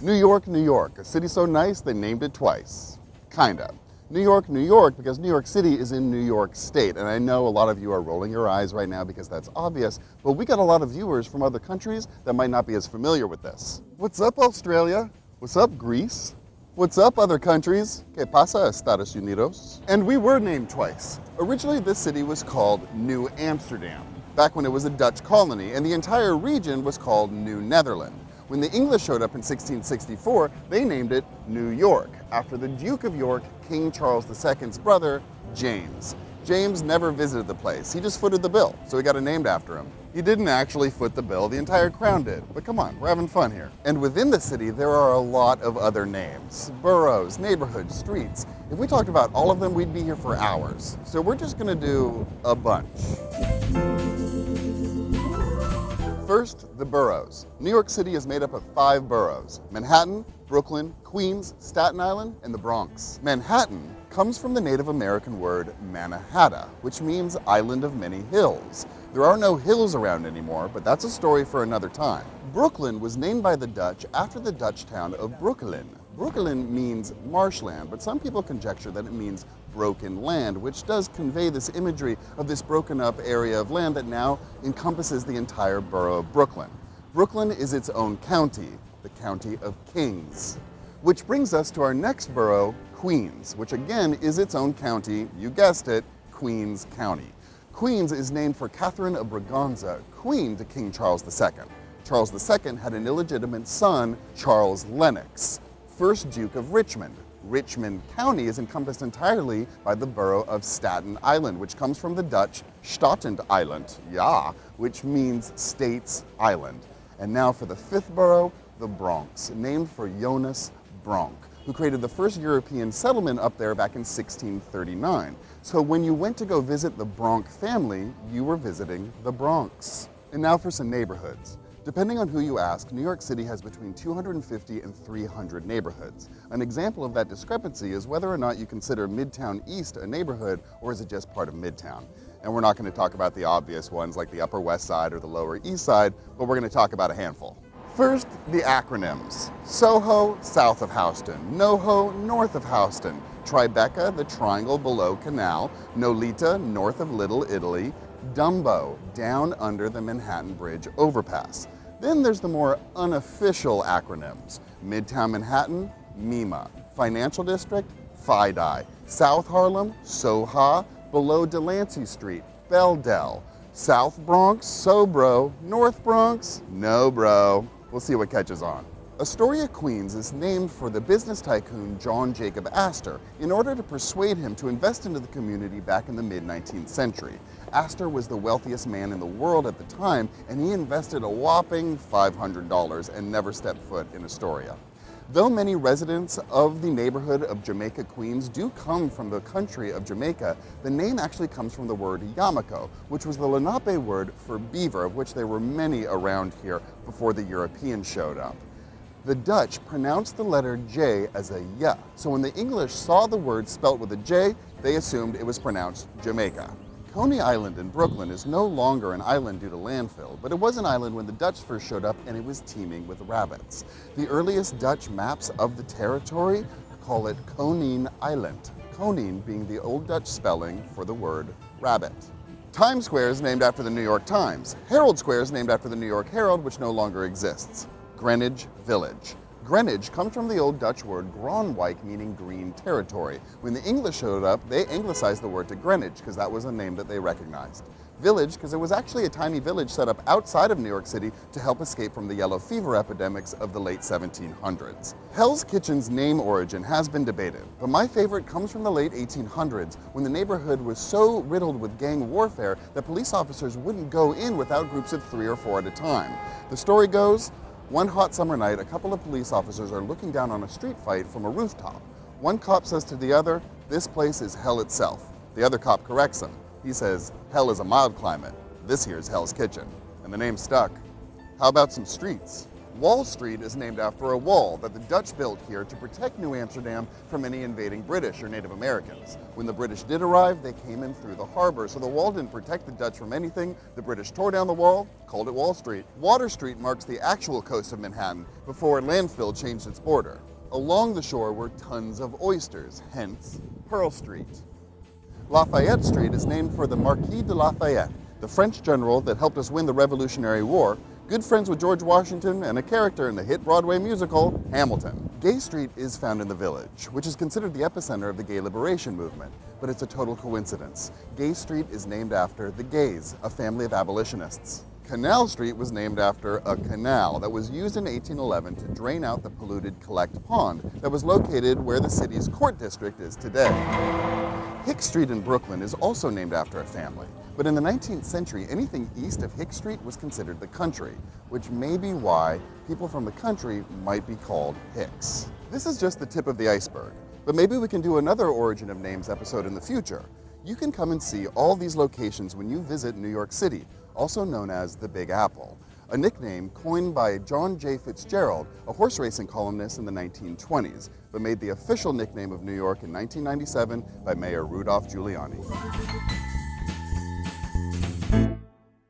New York, New York, a city so nice they named it twice. Kinda. New York, New York, because New York City is in New York State. And I know a lot of you are rolling your eyes right now because that's obvious, but we got a lot of viewers from other countries that might not be as familiar with this. What's up, Australia? What's up, Greece? What's up, other countries? ¿Qué pasa, Estados Unidos? And we were named twice. Originally, this city was called New Amsterdam, back when it was a Dutch colony, and the entire region was called New Netherland. When the English showed up in 1664, they named it New York, after the Duke of York, King Charles II's brother, James. James never visited the place. He just footed the bill, so he got it named after him. He didn't actually foot the bill, the entire crown did. But come on, we're having fun here. And within the city, there are a lot of other names. Boroughs, neighborhoods, streets. If we talked about all of them, we'd be here for hours. So we're just gonna do a bunch. First, the boroughs. New York City is made up of 5 boroughs: Manhattan, Brooklyn, Queens, Staten Island, and the Bronx. Manhattan comes from the Native American word Mannahatta, which means island of many hills. There are no hills around anymore, but that's a story for another time. Brooklyn was named by the Dutch after the Dutch town of Brooklyn. Brooklyn means marshland, but some people conjecture that it means broken land, which does convey this imagery of this broken up area of land that now encompasses the entire borough of Brooklyn. Brooklyn is its own county, the County of Kings. Which brings us to our next borough, Queens, which again is its own county, you guessed it, Queens County. Queens is named for Catherine of Braganza, queen to King Charles II. Charles II had an illegitimate son, Charles Lennox, first Duke of Richmond. Richmond County is encompassed entirely by the borough of Staten Island, which comes from the Dutch Staten Island, ja, which means States Island. And now for the 5th borough, the Bronx, named for Jonas Bronk, who created the first European settlement up there back in 1639. So when you went to go visit the Bronk family, you were visiting the Bronx. And now for some neighborhoods. Depending on who you ask, New York City has between 250 and 300 neighborhoods. An example of that discrepancy is whether or not you consider Midtown East a neighborhood, or is it just part of Midtown? And we're not going to talk about the obvious ones like the Upper West Side or the Lower East Side, but we're going to talk about a handful. First, the acronyms. Soho, south of Houston. NoHo, north of Houston. Tribeca, the triangle below Canal. Nolita, north of Little Italy. Dumbo, down under the Manhattan Bridge overpass. Then there's the more unofficial acronyms. Midtown Manhattan, MEMA. Financial District, FIDI. South Harlem, SoHa. Below Delancey Street, Belldel. South Bronx, SoBro. North Bronx, no bro. We'll see what catches on. Astoria, Queens is named for the business tycoon John Jacob Astor in order to persuade him to invest into the community back in the mid-19th century. Astor was the wealthiest man in the world at the time, and he invested a whopping $500 and never stepped foot in Astoria. Though many residents of the neighborhood of Jamaica, Queens do come from the country of Jamaica, the name actually comes from the word Yamako, which was the Lenape word for beaver, of which there were many around here before the Europeans showed up. The Dutch pronounced the letter J as a Y, so when the English saw the word spelt with a J, they assumed it was pronounced Jamaica. Coney Island in Brooklyn is no longer an island due to landfill, but it was an island when the Dutch first showed up and it was teeming with rabbits. The earliest Dutch maps of the territory call it Konijn Island, Konijn being the Old Dutch spelling for the word rabbit. Times Square is named after the New York Times. Herald Square is named after the New York Herald, which no longer exists. Greenwich Village. Greenwich comes from the old Dutch word Gronwijk, meaning green territory. When the English showed up, they anglicized the word to Greenwich because that was a name that they recognized. Village, because it was actually a tiny village set up outside of New York City to help escape from the yellow fever epidemics of the late 1700s. Hell's Kitchen's name origin has been debated, but my favorite comes from the late 1800s when the neighborhood was so riddled with gang warfare that police officers wouldn't go in without groups of 3 or 4 at a time. The story goes, one hot summer night, a couple of police officers are looking down on a street fight from a rooftop. One cop says to the other, "This place is hell itself." The other cop corrects him. He says, "Hell is a mild climate. This here's Hell's Kitchen." And the name stuck. How about some streets? Wall Street is named after a wall that the Dutch built here to protect New Amsterdam from any invading British or Native Americans. When the British did arrive, they came in through the harbor, so the wall didn't protect the Dutch from anything. The British tore down the wall, called it Wall Street. Water Street marks the actual coast of Manhattan before landfill changed its border. Along the shore were tons of oysters, hence Pearl Street. Lafayette Street is named for the Marquis de Lafayette, the French general that helped us win the Revolutionary War, good friends with George Washington, and a character in the hit Broadway musical, Hamilton. Gay Street is found in the Village, which is considered the epicenter of the gay liberation movement, but it's a total coincidence. Gay Street is named after the Gays, a family of abolitionists. Canal Street was named after a canal that was used in 1811 to drain out the polluted Collect Pond that was located where the city's court district is today. Hicks Street in Brooklyn is also named after a family, but in the 19th century, anything east of Hicks Street was considered the country, which may be why people from the country might be called Hicks. This is just the tip of the iceberg, but maybe we can do another Origin of Names episode in the future. You can come and see all these locations when you visit New York City, also known as the Big Apple, a nickname coined by John J. Fitzgerald, a horse racing columnist in the 1920s, but made the official nickname of New York in 1997 by Mayor Rudolph Giuliani.